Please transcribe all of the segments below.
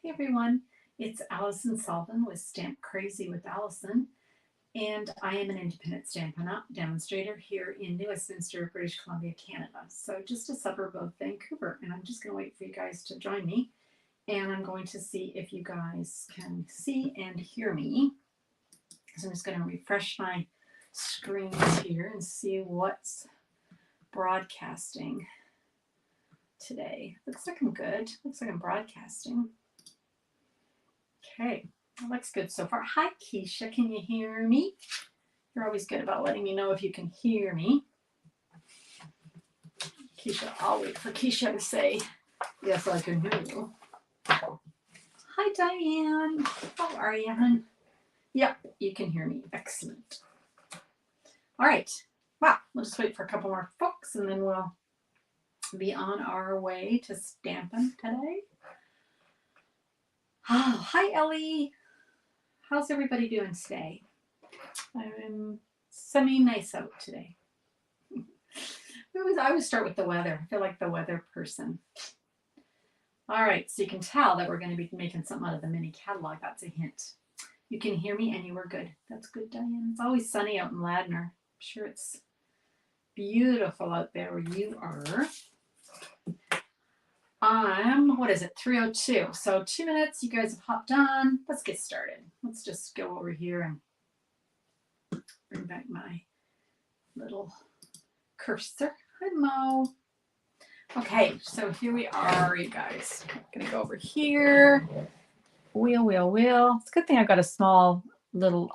Hey everyone, it's Allison Sullivan with Stamp Crazy with Allison, and I am an independent stamp demonstrator here in New Westminster, British Columbia, Canada. So just a suburb of Vancouver, and I'm just going to wait for you guys to join me, and I'm going to see if you guys can see and hear me. So I'm just going to refresh my screens here and see what's broadcasting today. Looks like I'm good. Looks like I'm broadcasting. Okay, that looks good so far. Hi, Keisha, can you hear me? You're always good about letting me know if you can hear me. Keisha, I'll wait for Keisha to say, yes, I can hear you. Hi, Diane. How are you, hon? Yep, you can hear me. Excellent. All right. Wow, we'll just wait for a couple more folks and then we'll be on our way to stamping today. Oh, hi, Ellie. How's everybody doing today? I'm semi-nice out today. I always start with the weather. I feel like the weather person. All right, so you can tell that we're going to be making something out of the mini catalog. That's a hint. You can hear me and you were good. That's good, Diane. It's always sunny out in Ladner. I'm sure it's beautiful out there where you are. What is it, 3:02. So 2 minutes, you guys have hopped on. Let's get started. Let's just go over here and bring back my little cursor. Hi, Mo. Okay, so here we are, you guys. I'm gonna go over here. Wheel. It's a good thing I've got a small little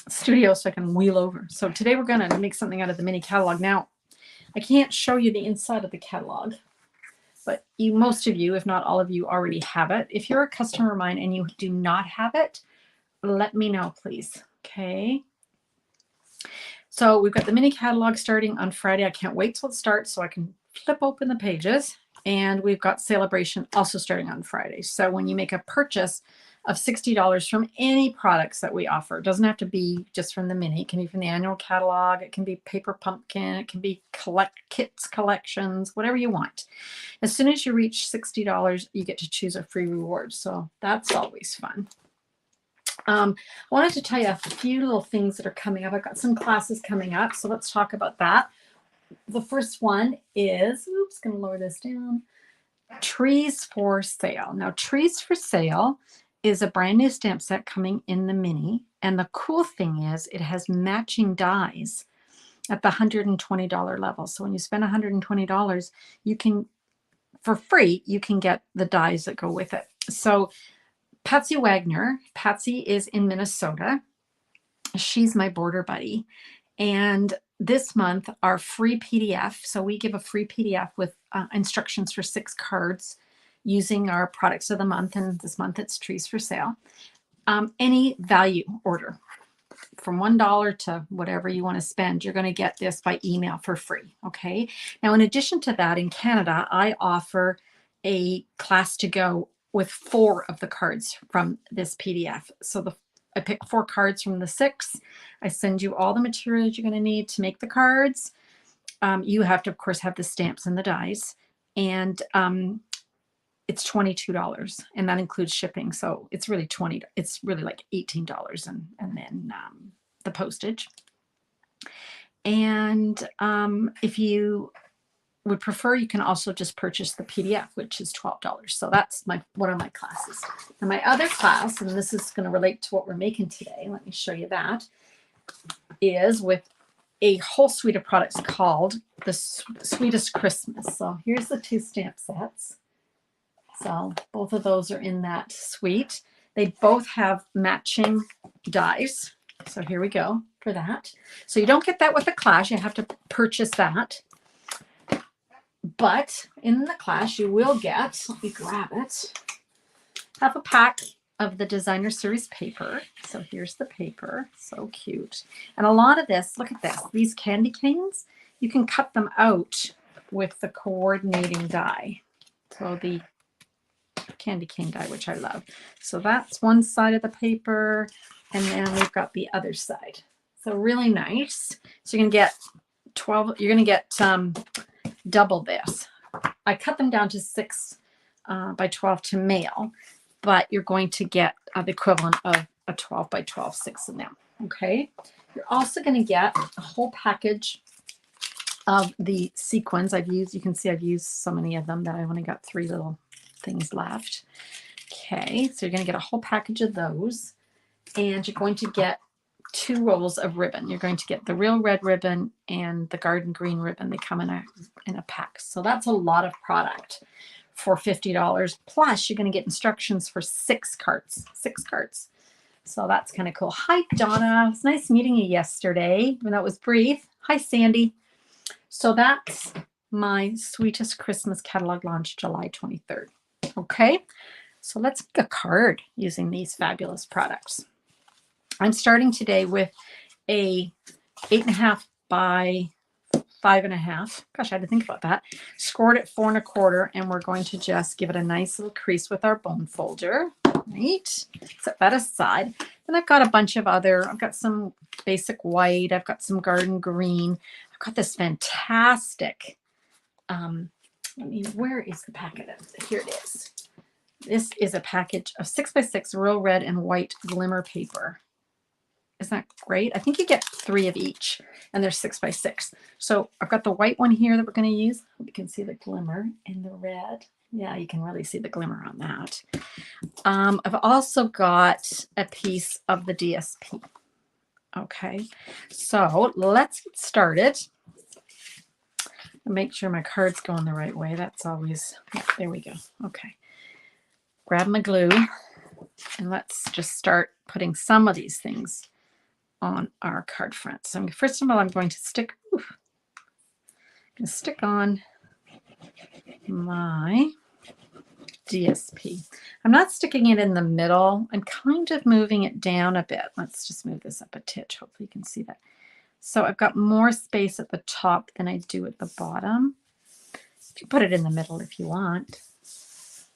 studio so I can wheel over. So today we're gonna make something out of the mini catalog. Now, I can't show you the inside of the catalog, but most of you, if not all of you, already have it. If you're a customer of mine and you do not have it, let me know, please. Okay. So we've got the mini catalog starting on Friday. I can't wait till it starts so I can flip open the pages. And we've got Celebration also starting on Friday. So when you make a purchase of $60 from any products that we offer, it doesn't have to be just from the mini. It can be from the annual catalog. It can be Paper Pumpkin. It can be kits, collections, whatever you want. As soon as you reach $60, you get to choose a free reward. So that's always fun. I wanted to tell you a few little things that are coming up. I've got some classes coming up, so let's talk about that. The first one is, oops, going to lower this down, Trees for Sale. Now, Trees for Sale is a brand new stamp set coming in the mini, and the cool thing is it has matching dies at the $120 level. So when you spend $120, you can, for free, you can get the dies that go with it. So Patsy Wagner, Patsy is in Minnesota. She's my border buddy. And this month, our free PDF, so we give a free PDF with instructions for 6 cards using our products of the month. And this month it's Trees for Sale. Any value order from $1 to whatever you want to spend, you're going to get this by email for free. Okay. Now, in addition to that, in Canada, I offer a class to go with 4 of the cards from this PDF. So I pick 4 cards from the 6. I send you all the materials you're going to need to make the cards. You have to, of course, have the stamps and the dies. And it's $22, and that includes shipping. So it's really it's really like $18 and then the postage. And if you would prefer, you can also just purchase the PDF, which is $12. So that's one of my classes. And my other class, and this is going to relate to what we're making today, let me show you that, is with a whole suite of products called the Sweetest Christmas. So here's the 2 stamp sets. So both of those are in that suite. They both have matching dies. So here we go for that. So you don't get that with the class. You have to purchase that. But in the class, you will get, let me grab it, half a pack of the Designer Series paper. So here's the paper. So cute. And a lot of this, look at this, these candy canes, you can cut them out with the coordinating die. So the candy cane die, which I love. So that's one side of the paper. And then we've got the other side. So really nice. So you're going to get 12, you're going to get double this. I cut them down to 6 by 12 to mail, but you're going to get the equivalent of a 12 by 12, 6 of them. Okay. You're also going to get a whole package of the sequins. You can see I've used so many of them that I've only got 3 little things left. Okay. So you're going to get a whole package of those, and you're going to get 2 rolls of ribbon. You're going to get the real red ribbon and the garden green ribbon. They come in a pack. So that's a lot of product for $50. Plus you're going to get instructions for 6 carts. 6 carts. So that's kind of cool. Hi, Donna. It was nice meeting you yesterday, when that was brief. Hi, Sandy. So that's my Sweetest Christmas catalog launch, July 23rd. Okay. So let's make a card using these fabulous products. I'm starting today with a 8.5 by 5.5. Gosh, I had to think about that. Scored at 4 1/4, and we're going to just give it a nice little crease with our bone folder. Right. Set that aside. Then I've got a bunch of I've got some basic white. I've got some garden green. I've got this fantastic, where is the packet? Here it is. This is a package of 6 by 6 real red and white glimmer paper. Isn't that great? I think you get 3 of each, and they're 6 by 6. So I've got the white one here that we're going to use. Hope you can see the glimmer, and the red. Yeah, you can really see the glimmer on that. I've also got a piece of the DSP. Okay, so let's get started. Make sure my card's going the right way. That's always, yeah, there we go. Okay, grab my glue, and let's just start putting some of these things on our card front. So first of all, I'm going to stick on my DSP. I'm not sticking it in the middle. I'm kind of moving it down a bit. Let's just move this up a titch. Hopefully you can see that. So I've got more space at the top than I do at the bottom. You can put it in the middle if you want,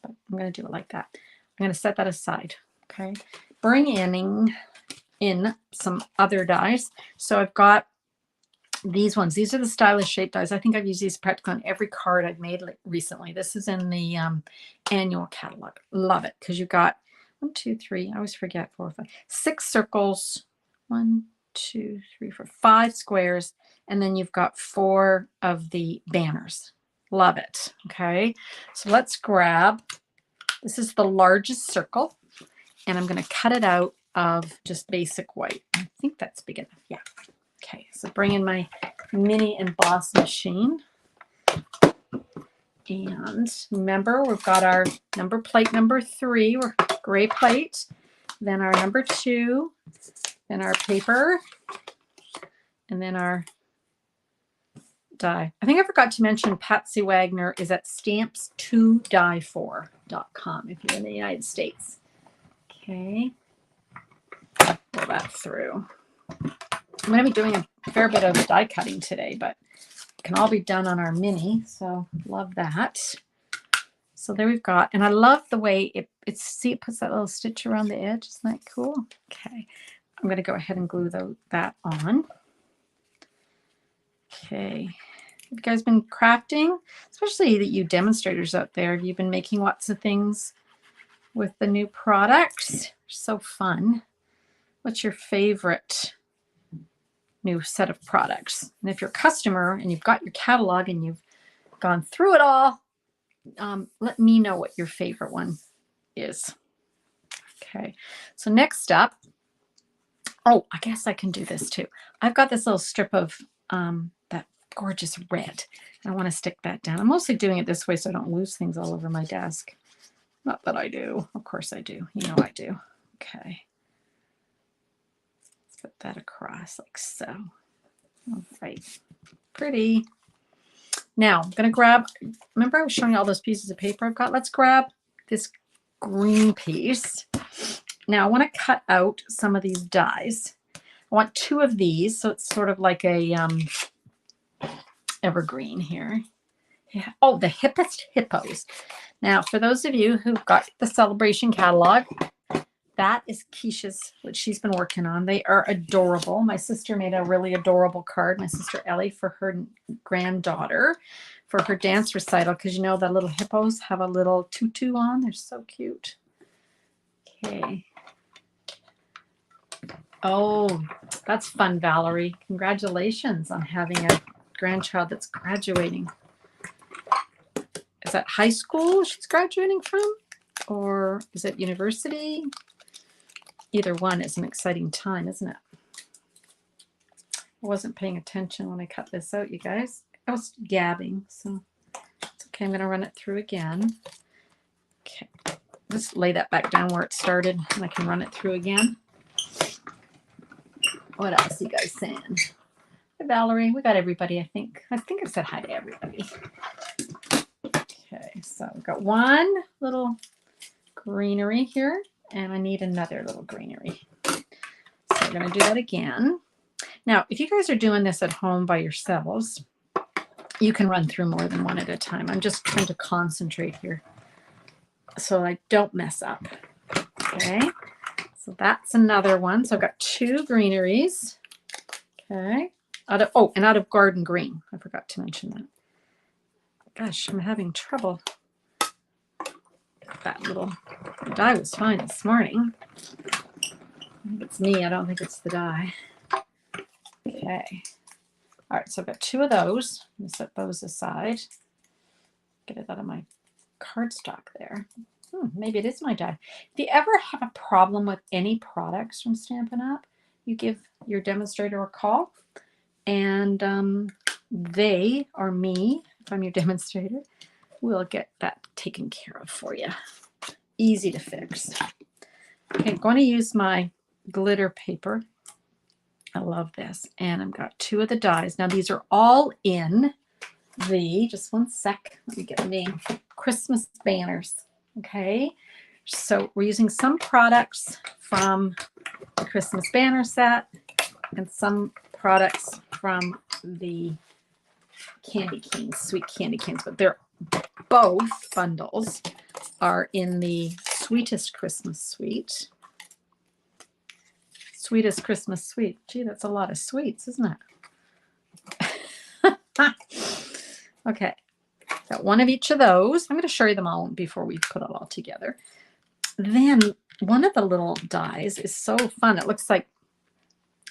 but I'm going to do it like that. I'm going to set that aside. Okay. Bring in some other dies. So I've got these ones. These are the stylish shape dies. I think I've used these practically on every card I've made recently. This is in the annual catalog. Love it, because you've got 1, 2, 3. I always forget 4, 5, 6 circles. 1, 2, 3, 4, 5 squares, and then you've got 4 of the banners. Love it. Okay, so let's grab. This is the largest circle, and I'm going to cut it out of just basic white. I think that's big enough. Yeah. Okay, so bring in my mini emboss machine. And remember, we've got our number plate number 3, or gray plate, then our number 2, then our paper, and then our die. I think I forgot to mention Patsy Wagner is at stamps2die4.com if you're in the United States. Okay, pull that through. I'm going to be doing a fair bit of die cutting today, but it can all be done on our mini, so love that. So there we've got, and I love the way it puts that little stitch around the edge. Isn't that cool? Okay, I'm going to go ahead and glue that on. Okay, have you guys been crafting? Especially you demonstrators out there, have you been making lots of things with the new products? So fun. What's your favorite new set of products? And if you're a customer and you've got your catalog and you've gone through it all, let me know what your favorite one is. Okay, so next up, oh, I guess I can do this too. I've got this little strip of that gorgeous red. I want to stick that down. I'm mostly doing it this way so I don't lose things all over my desk. Not that I do. Of course I do. You know I do. Okay. Let's put that across like so. All right. Pretty. Now I'm going to grab, remember I was showing you all those pieces of paper I've got? Let's grab this green piece. Now I want to cut out some of these dies. I want 2 of these, so it's sort of like a evergreen here. Yeah. Oh, the hippest hippos. Now, for those of you who've got the Celebration catalog, that is Keisha's, what she's been working on. They are adorable. My sister made a really adorable card, my sister Ellie, for her granddaughter for her dance recital, because you know the little hippos have a little tutu on. They're so cute. Okay. Oh, that's fun, Valerie. Congratulations on having a grandchild that's graduating. Is that high school she's graduating from? Or is it university? Either one is an exciting time, isn't it? I wasn't paying attention when I cut this out, you guys. I was gabbing, so it's okay. I'm going to run it through again. Okay. Let's lay that back down where it started, and I can run it through again. What else are you guys saying? Hi, Valerie. We got everybody, I think. I think I said hi to everybody. Okay, so we've got one little greenery here, and I need another little greenery. So we're going to do that again. Now, if you guys are doing this at home by yourselves, you can run through more than one at a time. I'm just trying to concentrate here so I don't mess up. Okay, so that's another one. So I've got two greeneries. Okay, out of garden green. I forgot to mention that. Gosh, I'm having trouble. That little die was fine this morning. I think it's me. I don't think it's the die. Okay. All right, so I've got two of those. I'm going to set those aside. Get it out of my cardstock there. Maybe it is my die. If you ever have a problem with any products from Stampin' Up, you give your demonstrator a call, and they or me, if I'm your demonstrator, will get that taken care of for you. Easy to fix. Okay, I'm going to use my glitter paper. I love this. And I've got two of the dies. Now these are all in the, just one sec, let me get the name, Christmas banners. Okay, so we're using some products from the Christmas banner set and some products from the candy canes, sweet candy canes, but they're both bundles are in the Sweetest Christmas Suite. Sweetest Christmas Suite. Gee, that's a lot of sweets, isn't it? Okay, got one of each of those. I'm going to show you them all before we put it all together. Then one of the little dies is so fun. It looks like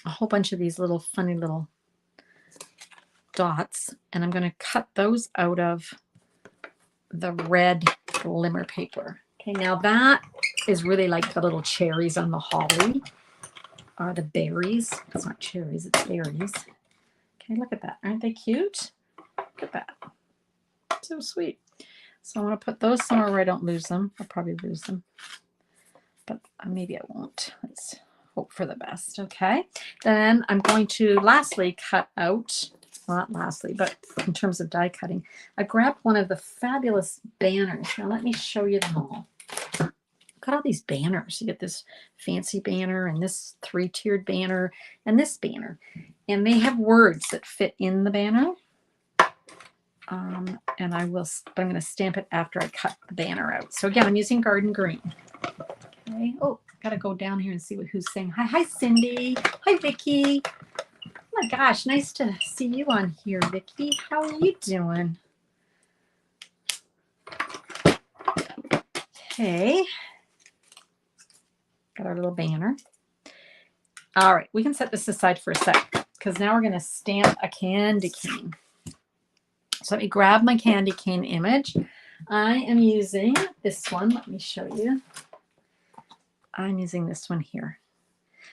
a whole bunch of these little funny little dots, and I'm going to cut those out of the red glimmer paper. Okay, now that is really like the little cherries on the holly, or the berries. It's not cherries, it's berries. Okay, look at that. Aren't they cute? Look at that. So sweet. So I want to put those somewhere where I don't lose them. I'll probably lose them, but maybe I won't. Let's hope for the best. Okay, then I'm going to lastly cut out, well, not lastly, but in terms of die cutting, I grabbed one of the fabulous banners. Now let me show you them all. Look at all these banners. You get this fancy banner and this 3-tiered banner and this banner, and they have words that fit in the banner. And I'm going to stamp it after I cut the banner out. So again, I'm using Garden Green. Okay. Oh, got to go down here and see who's saying hi. Hi, Cindy. Hi, Vicki. Oh my gosh, nice to see you on here, Vicki. How are you doing? Okay. Got our little banner. All right, we can set this aside for a sec because now we're going to stamp a candy cane. So let me grab my candy cane image. I am using this one. Let me show you. I'm using this one here.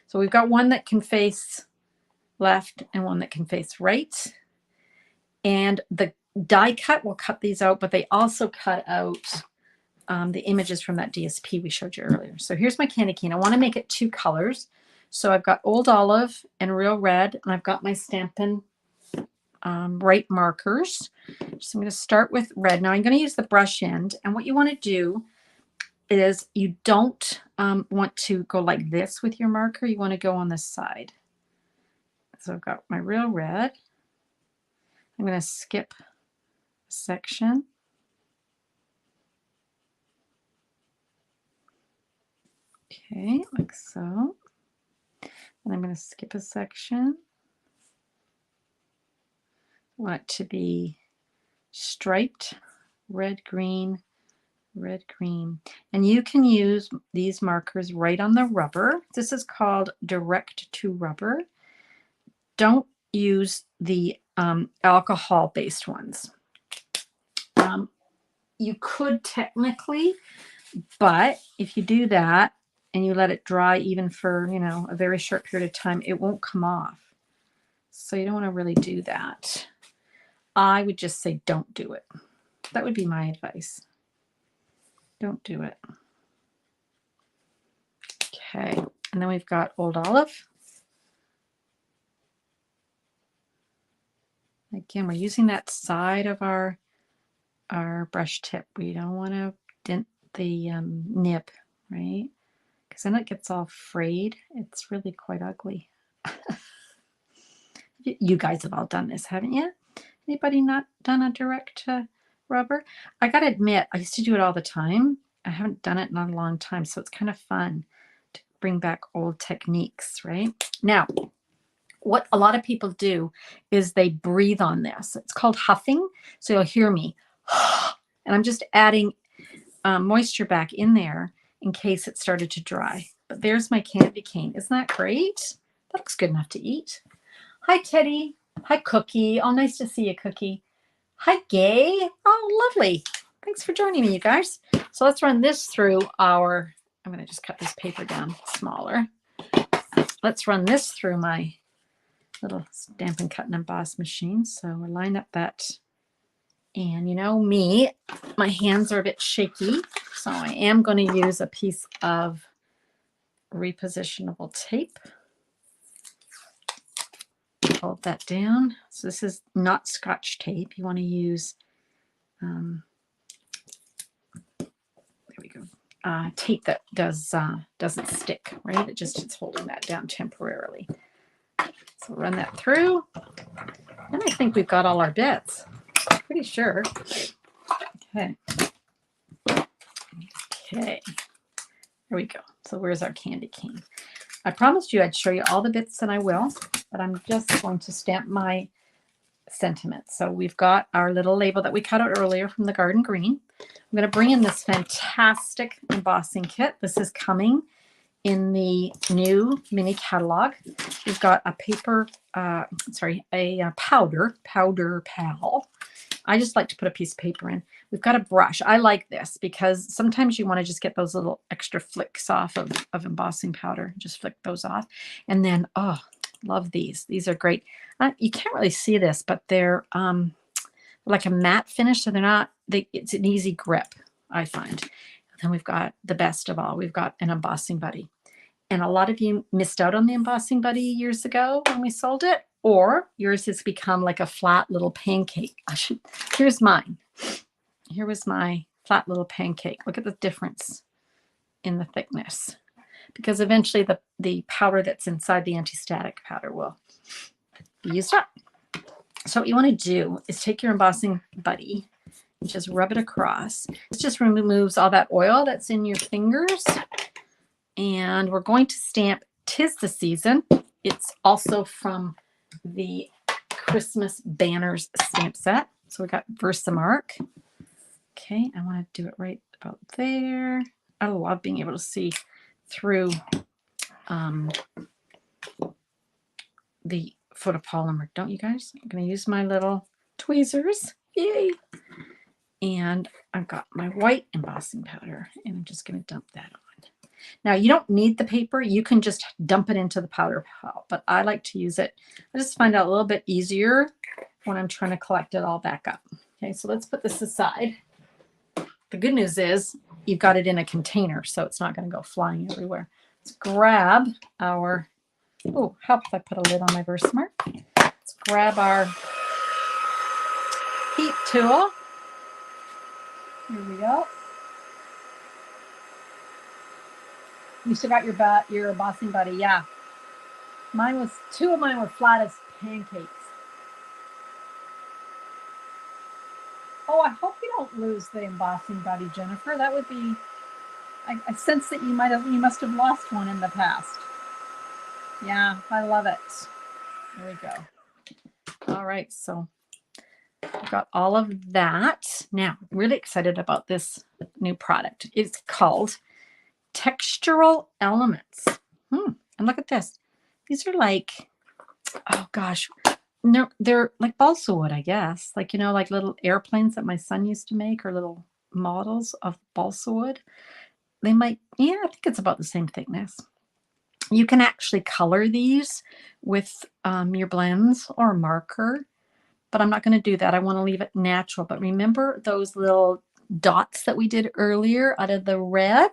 So we've got one that can face left and one that can face right. And the die cut will cut these out, but they also cut out the images from that DSP we showed you earlier. So here's my candy cane. I want to make it 2 colors. So I've got Old Olive and Real Red, and I've got my Stampin' Right markers. So I'm going to start with red. Now I'm going to use the brush end, and what you want to do is you don't want to go like this with your marker. You want to go on the side. So I've got my Real Red. I'm going to skip a section. Okay, like so. And I'm going to skip a section. I want it to be striped red, green, red, green. And you can use these markers right on the rubber. This is called direct to rubber. Don't use the alcohol-based ones. You could technically, but if you do that and you let it dry even for, you know, a very short period of time, it won't come off. So you don't want to really do that. I would just say don't do it. That would be my advice. Don't do it. Okay, and then we've got Old Olive. Again, we're using that side of our brush tip. We don't want to dent the nib, right? Because then it gets all frayed. It's really quite ugly. You guys have all done this, haven't you? Anybody not done a direct rubber? I gotta admit, I used to do it all the time. I haven't done it in a long time, so it's kind of fun to bring back old techniques, right? Now, what a lot of people do is they breathe on this. It's called huffing. So you'll hear me. And I'm just adding moisture back in there in case it started to dry. But there's my candy cane. Isn't that great? That looks good enough to eat. Hi, Teddy. Hi, Cookie. Oh, nice to see you, Cookie. Hi, Gay. Oh, lovely. Thanks for joining me, you guys. So let's run this through our, I'm going to just cut this paper down smaller. Let's run this through my little stamp and cut and emboss machine. So we'll line up that. And you know me, my hands are a bit shaky. So I am going to use a piece of repositionable tape. Hold that down. So this is not Scotch tape. You want to use, there we go, tape that doesn't stick, right? It's holding that down temporarily. So run that through. And I think we've got all our bits. Pretty sure. Okay. Okay. Here we go. So where's our candy cane? I promised you I'd show you all the bits, and I will, but I'm just going to stamp my sentiments. So we've got our little label that we cut out earlier from the Garden Green. I'm going to bring in this fantastic embossing kit. This is coming in the new mini catalog. We've got a paper, a powder pal. I just like to put a piece of paper in. We've got a brush. I like this because sometimes you want to just get those little extra flicks off of embossing powder. Just flick those off. And then, oh, love these. These are great. You can't really see this, but they're like a matte finish. So they're not, it's an easy grip, I find. And then we've got the best of all. We've got an embossing buddy. And a lot of you missed out on the embossing buddy years ago when we sold it, or yours has become like a flat little pancake. Here's mine. Here was my flat little pancake. Look at the difference in the thickness, because eventually the powder that's inside the anti-static powder will be used up. So what you want to do is take your embossing buddy and just rub it across. This just removes all that oil that's in your fingers. And we're going to stamp 'Tis the Season. It's also from the Christmas Banners stamp set. So we got Versamark. Okay, I want to do it right about there. I love being able to see through the photopolymer, don't you guys? I'm going to use my little tweezers. Yay! And I've got my white embossing powder, and I'm just going to dump that on. Now, you don't need the paper. You can just dump it into the powder pile, but I like to use it. I just find it a little bit easier when I'm trying to collect it all back up. Okay, so let's put this aside. The good news is you've got it in a container, so it's not going to go flying everywhere. Let's grab our, oh, help if I put a lid on my Versamark. Let's grab our heat tool. Here we go. You still got your embossing buddy, yeah. Two of mine were flat as pancakes. Oh, I hope you don't lose the embossing buddy, Jennifer. That would be, I sense that you must have lost one in the past. Yeah, I love it. There we go. All right, so got all of that. Now, I'm really excited about this new product. It's called Textural Elements. And look at this. These are like, oh gosh, no, they're like balsa wood, I guess. Like, you know, like little airplanes that my son used to make, or little models of balsa wood. They might, yeah, I think it's about the same thickness. You can actually color these with your blends or marker, but I'm not going to do that. I want to leave it natural. But remember those little dots that we did earlier out of the red?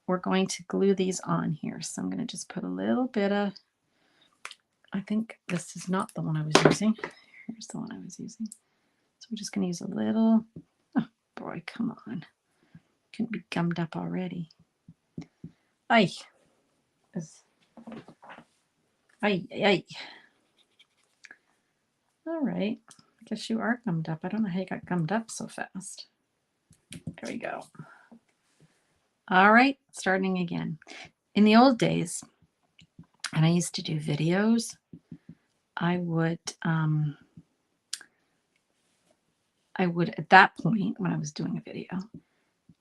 We're going to glue these on here. So I'm going to just put a little bit of, I think this is not the one I was using. Here's the one I was using. So we're just going to use a little, oh boy, come on. Couldn't be gummed up already. Ay. Ay. All right. I guess you are gummed up. I don't know how you got gummed up so fast. There we go. All right, starting again. In the old days, and I used to do videos, I would at that point when I was doing a video,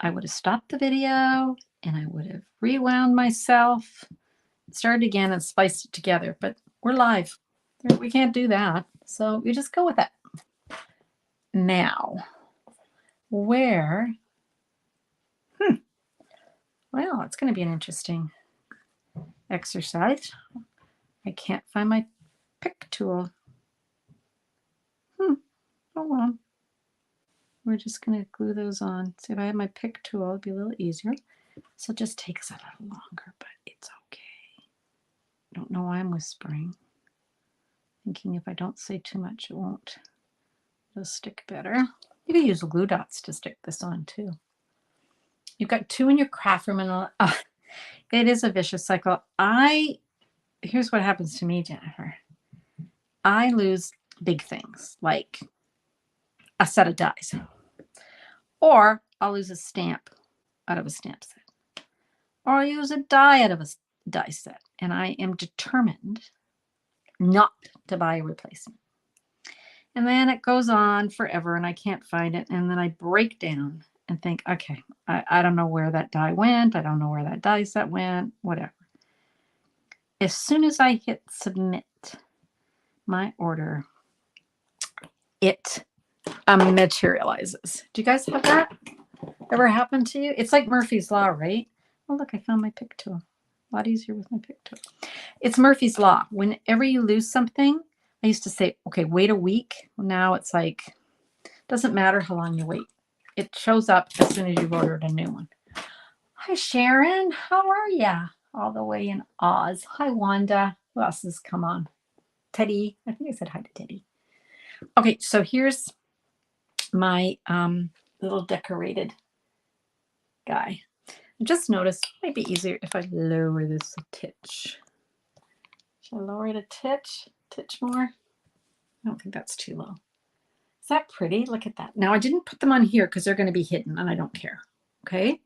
I would have stopped the video and I would have rewound myself, started again and spiced it together. But we're live. We can't do that. So we just go with it. Now, where? Well, it's going to be an interesting exercise. I can't find my pick tool. Oh well. We're just going to glue those on. See, if I had my pick tool, it'd be a little easier. So it just takes a little longer, but it's okay. I don't know why I'm whispering. Thinking if I don't say too much, it'll stick better. You can use glue dots to stick this on too. You've got 2 in your craft room, and it is a vicious cycle. Here's what happens to me, Jennifer. I lose big things like a set of dies, or I'll lose a stamp out of a stamp set, or I'll use a die out of a die set, and I am determined not to buy a replacement. And then it goes on forever and I can't find it, and then I break down and think, okay, I don't know where that die went. I don't know where that die set went, whatever. As soon as I hit submit my order, it materializes. Do you guys have that ever happen to you? It's like Murphy's Law, right? Oh, look, I found my pick tool. A lot easier with my pick tool. It's Murphy's Law. Whenever you lose something, I used to say, okay, wait a week. Now it's like, doesn't matter how long you wait. It shows up as soon as you've ordered a new one. Hi, Sharon. How are ya? All the way in Oz. Hi, Wanda. Who else has come on? Teddy. I think I said hi to Teddy. Okay, so here's my little decorated guy. Just notice it might be easier if I lower this a titch. Should I lower it a titch more? I don't think that's too low. Is that pretty? Look at that. Now I didn't put them on here because they're going to be hidden and I don't care. Okay.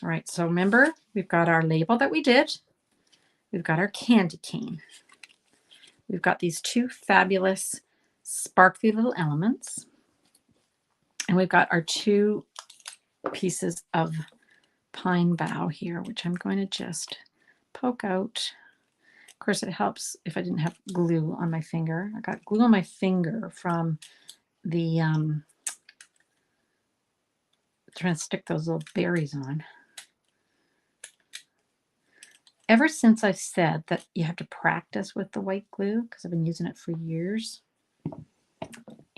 All right. So remember, we've got our label that we did. We've got our candy cane. We've got these 2 fabulous sparkly little elements. And we've got our 2 pieces of pine bough here, which I'm going to just poke out. Of course, it helps if I didn't have glue on my finger. I got glue on my finger from the trying to stick those little berries on. Ever since I've said that you have to practice with the white glue, because I've been using it for years,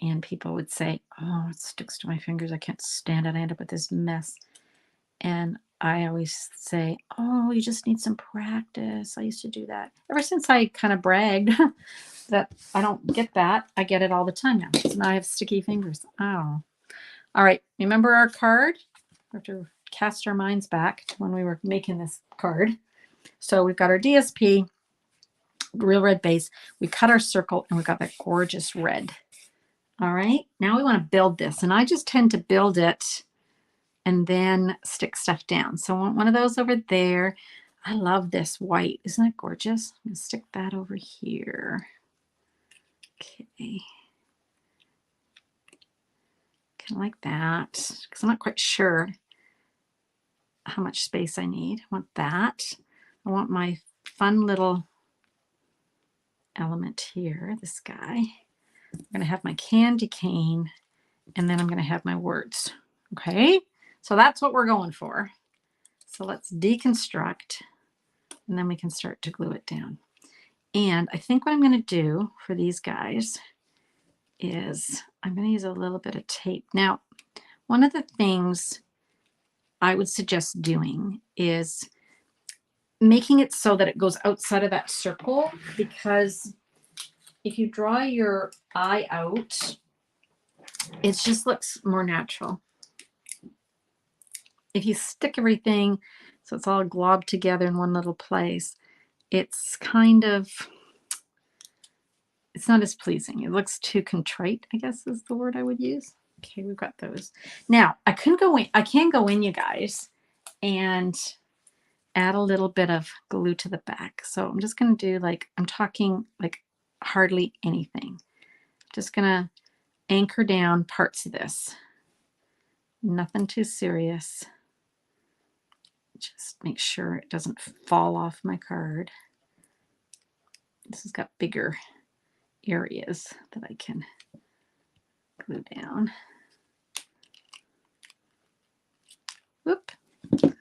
and people would say, oh, it sticks to my fingers. I can't stand it. I end up with this mess. And I always say, oh, you just need some practice. I used to do that. Ever since I kind of bragged that I don't get that, I get it all the time now. So now I have sticky fingers. Oh. All right. Remember our card? We have to cast our minds back to when we were making this card. So we've got our DSP, real red base. We cut our circle and we've got that gorgeous red. All right. Now we want to build this. And I just tend to build it and then stick stuff down. So I want one of those over there. I love this white. Isn't that gorgeous? I'm going to stick that over here. Okay. kind of like that, because I'm not quite sure how much space I need. I want that. I want my fun little element here, this guy. I'm going to have my candy cane, and then I'm going to have my words. Okay, so that's what we're going for. So let's deconstruct, and then we can start to glue it down. And I think what I'm going to do for these guys is I'm going to use a little bit of tape. Now, one of the things I would suggest doing is making it so that it goes outside of that circle, because if you draw your eye out, it just looks more natural. If you stick everything so it's all globbed together in one little place, it's kind of, it's not as pleasing. It looks too contrite, I guess is the word I would use. Okay, we've got those. Now, I can go in, you guys, and add a little bit of glue to the back. So I'm just going to do, like, I'm talking like hardly anything. Just going to anchor down parts of this. Nothing too serious. Just make sure it doesn't fall off my card. This has got bigger areas that I can glue down. Whoop. Put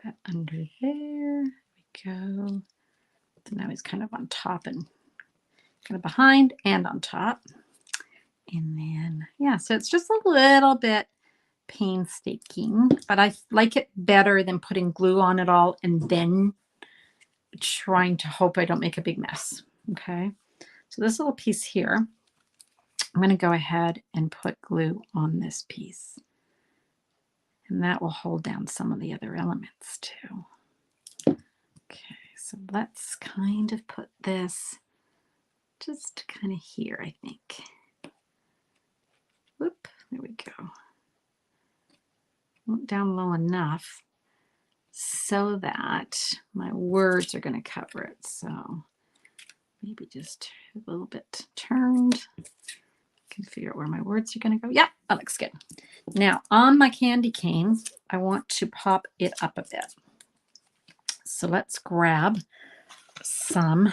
that under there. There we go. So now he's kind of on top and kind of behind and on top. And then, yeah, so it's just a little bit painstaking, but I like it better than putting glue on it all and then trying to hope I don't make a big mess. Okay, so this little piece here, I'm going to go ahead and put glue on this piece, and that will hold down some of the other elements too. Okay, so let's kind of put this just kind of here, I think. Whoop, there we go. Down low enough so that my words are going to cover it. So maybe just a little bit turned. I can figure out where my words are going to go. Yeah, that looks good. Now on my candy cane, I want to pop it up a bit. So let's grab some,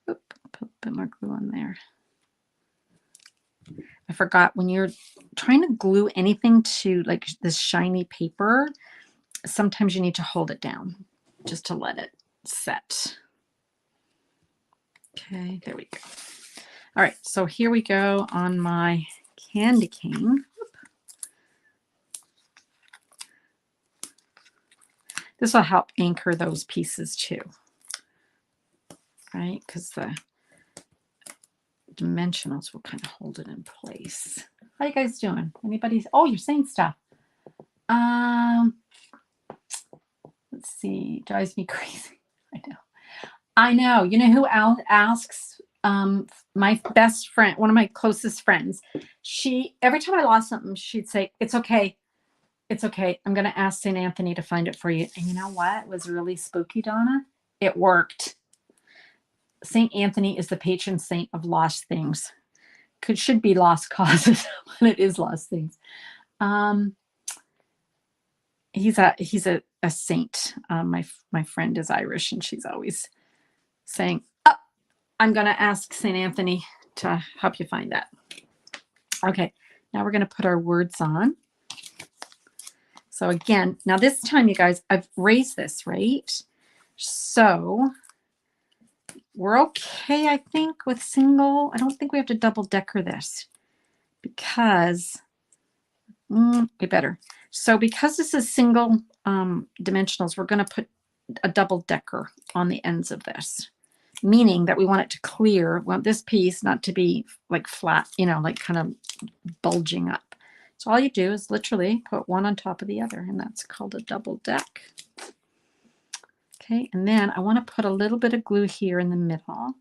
put a bit more glue on there. I forgot, when you're trying to glue anything to like this shiny paper, sometimes you need to hold it down just to let it set. Okay, there we go. All right, so here we go on my candy cane. This will help anchor those pieces too, right? Because the dimensionals will kind of hold it in place. How you guys doing? Anybody? Oh, you're saying stuff. Let's see. Drives me crazy. I know. You know who asks? My best friend, one of my closest friends. She, every time I lost something, she'd say, "It's okay. It's okay. I'm going to ask St. Anthony to find it for you." And you know what? It was really spooky, Donna. It worked. St. Anthony is the patron saint of lost things. Should be lost causes, but it is lost things. He's a saint. My friend is Irish, and she's always saying, "Oh, I'm going to ask St. Anthony to help you find that." Okay, now we're going to put our words on. So again, now this time, you guys, I've raised this, right? So we're okay, I think, with single. I don't think we have to double decker this because we better. So because this is single dimensionals, we're going to put a double decker on the ends of this, meaning that we want it to clear. We want this piece not to be like flat, you know, like kind of bulging up. So all you do is literally put one on top of the other, and that's called a double deck. Okay, and then I want to put a little bit of glue here in the middle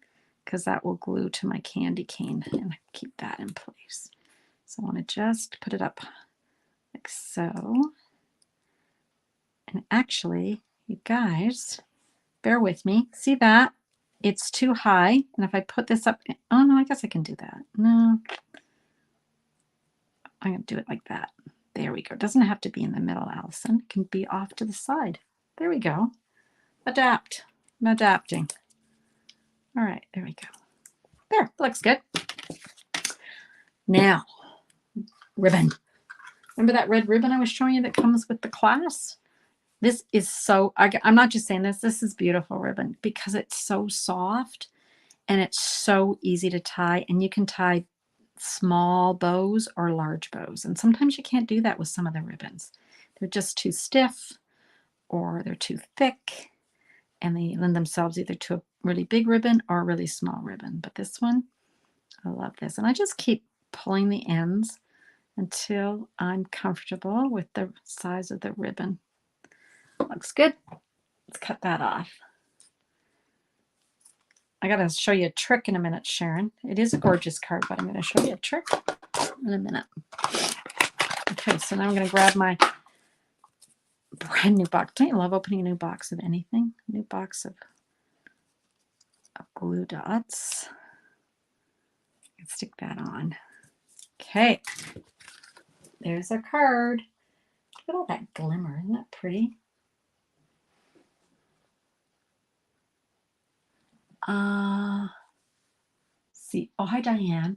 because that will glue to my candy cane and keep that in place. So I want to just put it up like so. And actually, you guys, bear with me. See that? it's too high. And if I put this up, oh no, I guess I can do that. No, I'm going to do it like that. There we go. It doesn't have to be in the middle, Allison. It can be off to the side. There we go. Adapt. I'm adapting. All right, there we go. There, looks good. Now, ribbon. Remember that red ribbon I was showing you that comes with the class? This is so, I'm not just saying this, this is beautiful ribbon because it's so soft and it's so easy to tie, and you can tie small bows or large bows. And sometimes you can't do that with some of the ribbons. They're just too stiff or they're too thick, and they lend themselves either to a really big ribbon or a really small ribbon. But this one, I love this. And I just keep pulling the ends until I'm comfortable with the size of the ribbon. Looks good. Let's cut that off. I got to show you a trick in a minute, Sharon. It is a gorgeous card, but I'm going to show you a trick in a minute. Okay, so now I'm going to grab my brand new box. Don't you love opening a new box of anything? A new box of glue dots. Let's stick that on. Okay, there's our card. Look at all that glimmer. Isn't that pretty? See. Oh, hi, Diane.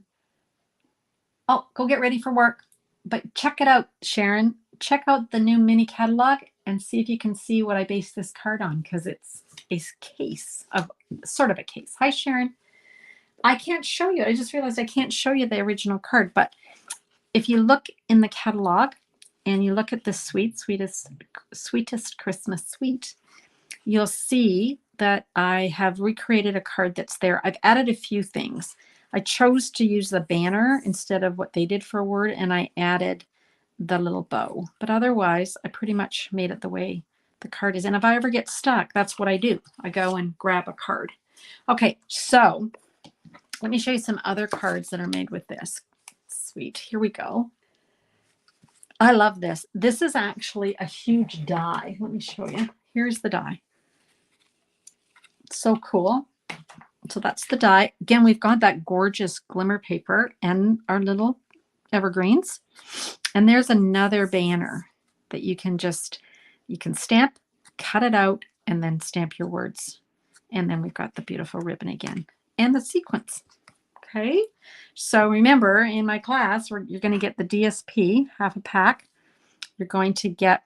Oh, go get ready for work. But check it out, Sharon. Check out the new mini catalog and see if you can see what I based this card on, because it's a case of sort of a case. Hi, Sharon. I can't show you. I just realized I can't show you the original card, but if you look in the catalog and you look at the Sweetest Christmas Suite, you'll see that I have recreated a card that's there. I've added a few things. I chose to use the banner instead of what they did for Word, and I added the little bow. But otherwise, I pretty much made it the way the card is. And if I ever get stuck, that's what I do. I go and grab a card. Okay, so let me show you some other cards that are made with this. Sweet. Here we go. I love this. This is actually a huge die. Let me show you. Here's the die. So cool. So that's the die. Again, we've got that gorgeous glimmer paper and our little evergreens. And there's another banner that you can stamp, cut it out, and then stamp your words. And then we've got the beautiful ribbon again and the sequins. Okay. So remember, in my class, you're going to get the DSP, half a pack. You're going to get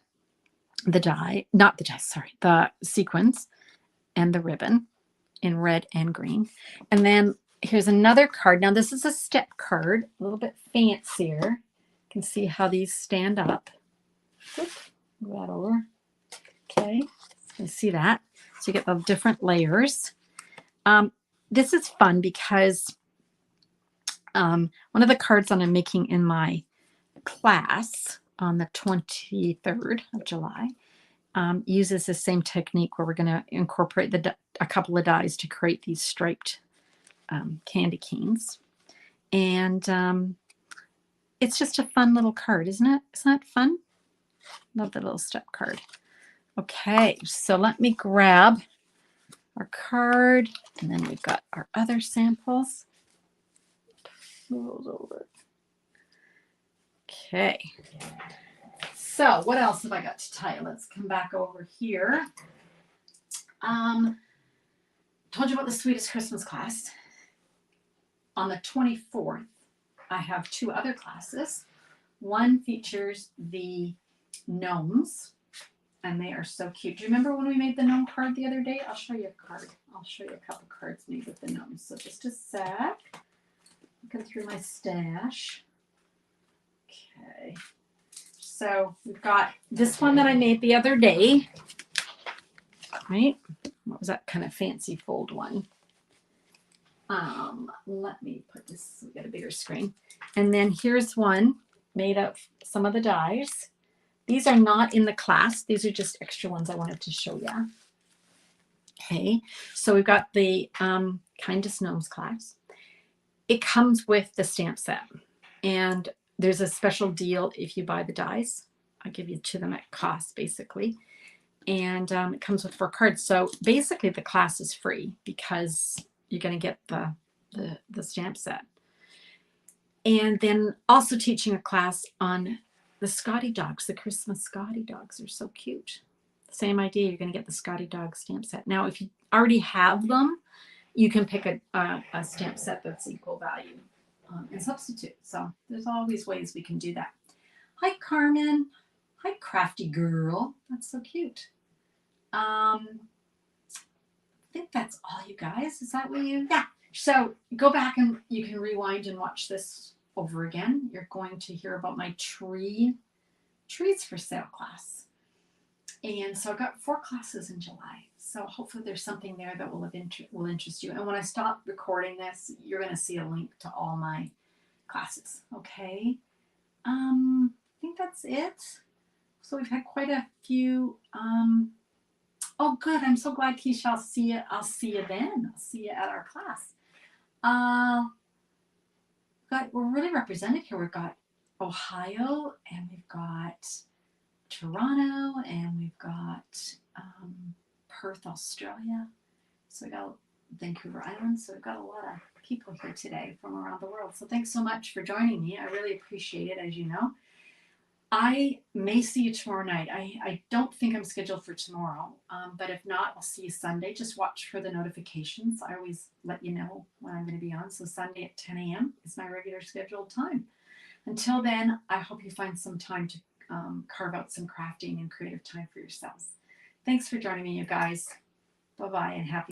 the die, not the die, sorry, the sequins and the ribbon in red and green. And then here's another card. Now this is a step card, a little bit fancier. You can see how these stand up. Oop, move that over. Okay, you see that. So you get the different layers. This is fun because one of the cards that I'm making in my class on the 23rd of July uses the same technique where we're going to incorporate a couple of dies to create these striped candy canes. And it's just a fun little card, isn't it? Isn't that fun? Love the little step card. Okay, so let me grab our card, and then we've got our other samples. Move those over. Okay. So what else have I got to tell you? Let's come back over here. Told you about the Sweetest Christmas class. On the 24th, I have two other classes. One features the gnomes, and they are so cute. Do you remember when we made the gnome card the other day? I'll show you a card. I'll show you a couple cards made with the gnomes. So just a sec. Looking through my stash. Okay. So we've got this one that I made the other day. Right? What was that kind of fancy fold one? Let me put this, we got a bigger screen. And then here's one made of some of the dies. These are not in the class. These are just extra ones I wanted to show you. Okay, so we've got the Kindest Gnomes class. It comes with the stamp set. And there's a special deal if you buy the dies. I give you to them at cost, basically. And it comes with 4 cards. So basically the class is free because you're going to get the stamp set. And then also teaching a class on the Scotty dogs. The Christmas Scotty dogs are so cute. Same idea, you're going to get the Scotty dog stamp set. Now, if you already have them, you can pick a stamp set that's equal value and substitute. So there's always ways we can do that. Hi, Carmen. Hi, crafty girl. That's so cute. I think that's all, you guys. Is that what you? Yeah. So go back and you can rewind and watch this over again. You're going to hear about my trees for sale class. And so I've got 4 classes in July. So hopefully there's something there that will interest you. And when I stop recording this, you're going to see a link to all my classes. Okay. I think that's it. So we've had quite a few. Oh, good. I'm so glad, Keisha. I'll see you then. I'll see you at our class. We're really represented here. We've got Ohio, and we've got Toronto, and we've got Perth, Australia. So we got Vancouver Island. So we've got a lot of people here today from around the world. So thanks so much for joining me. I really appreciate it, as you know. I may see you tomorrow night. I don't think I'm scheduled for tomorrow, but if not, I'll see you Sunday. Just watch for the notifications. I always let you know when I'm going to be on. So Sunday at 10 a.m. is my regular scheduled time. Until then, I hope you find some time to carve out some crafting and creative time for yourselves. Thanks for joining me, you guys. Bye-bye and happy